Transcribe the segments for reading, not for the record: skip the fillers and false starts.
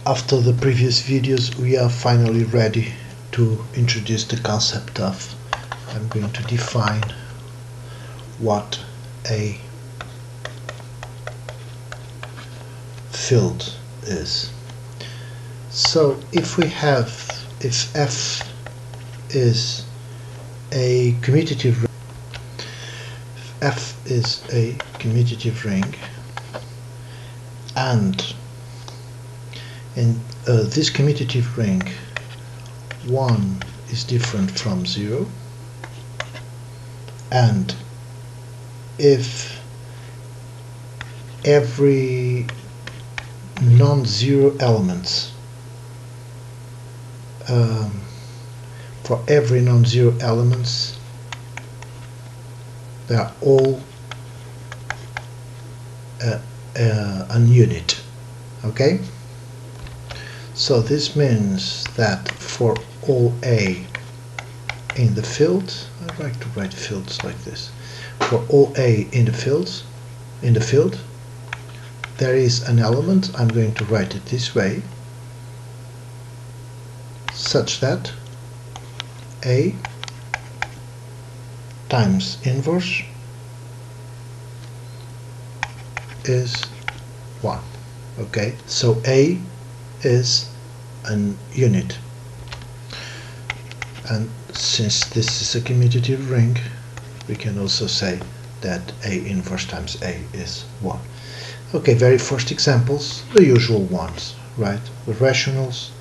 After the previous videos, we are finally ready to introduce the concept of, I'm going to define what a field is. So if F is a commutative ring, F is a commutative ring, and in this commutative ring 1 is different from 0, and if every non-zero elements for every non-zero elements they are all an unit. Okay, so this means that for all A in the field, I like to write fields like this, for all A in the field there is an element, I'm going to write it this way, such that A times inverse is 1. Okay, so A is an unit, and since this is a commutative ring, we can also say that A inverse times A is 1. Okay, very first examples, the usual ones, right? The rationals,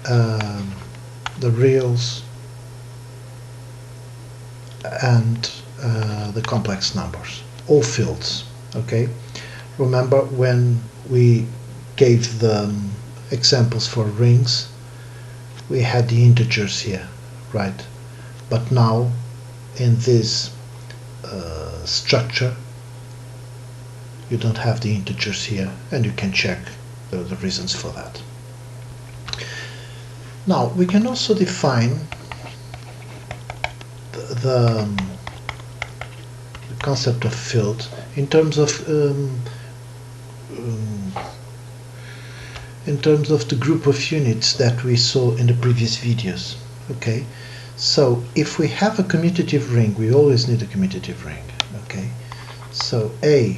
the reals, and the complex numbers, all fields. Okay, remember when we gave the examples for rings, we had the integers here, right? But now in this structure you don't have the integers here, and you can check the reasons for that. Now we can also define the concept of field in terms of the group of units that we saw in the previous videos. Okay, so if we have a commutative ring, we always need a commutative ring. Okay, so A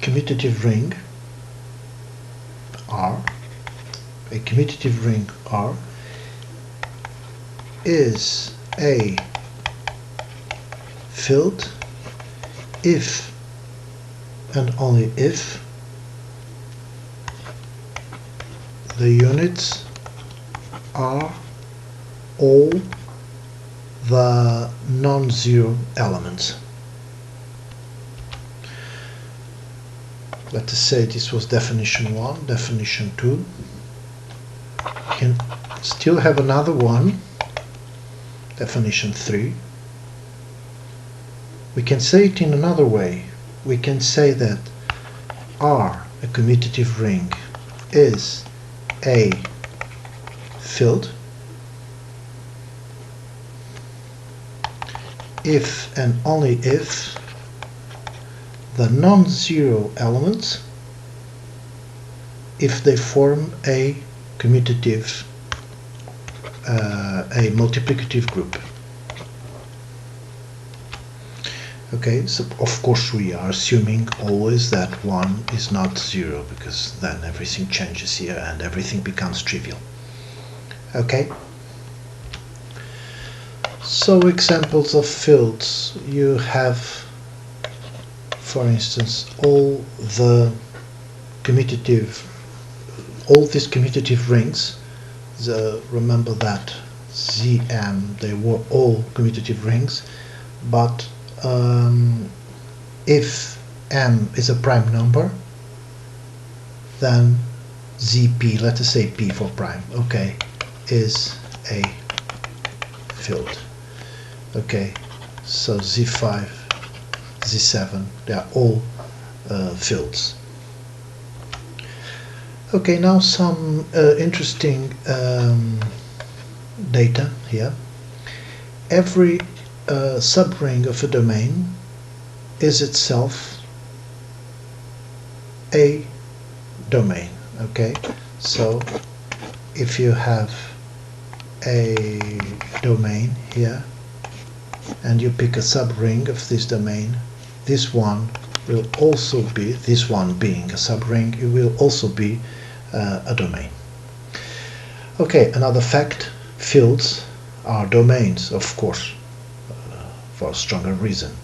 commutative ring R, a commutative ring R is a field if and only if the units are all the non-zero elements. Let us say this was definition 1, definition 2. We can still have another one, definition 3. We can say it in another way. We can say that R, a commutative ring, is a field if and only if the non-zero elements, if they form a commutative, a multiplicative group. Okay, so of course we are assuming always that 1 is not 0, because then everything changes here and everything becomes trivial. Okay, so examples of fields, you have, for instance, all these commutative rings. Remember that Zm, they were all commutative rings, but if m is a prime number, then Zp, let us say p for prime, okay, is a field. Okay, so Z5, Z7, they are all fields. Okay, now some interesting data here. Every subring of a domain is itself a domain. Okay, so if you have a domain here and you pick a subring of this domain, this one will also be, this one being a subring, it will also be a domain. Okay, another fact, fields are domains, of course, for a stronger reason.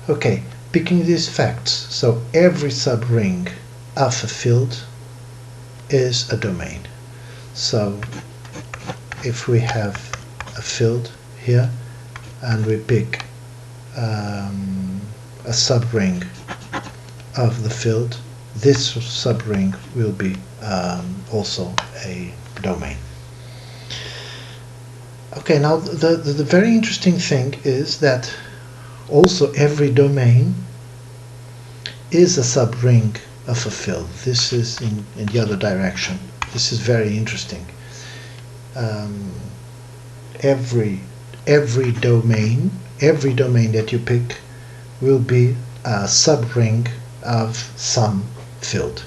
Okay, picking these facts, so every subring of a field is a domain. So if we have a field here and we pick a subring of the field, this subring will be also a domain. Okay, now the very interesting thing is that also every domain is a subring of a field. This is in the other direction. This is very interesting. Every domain that you pick will be a subring of some field.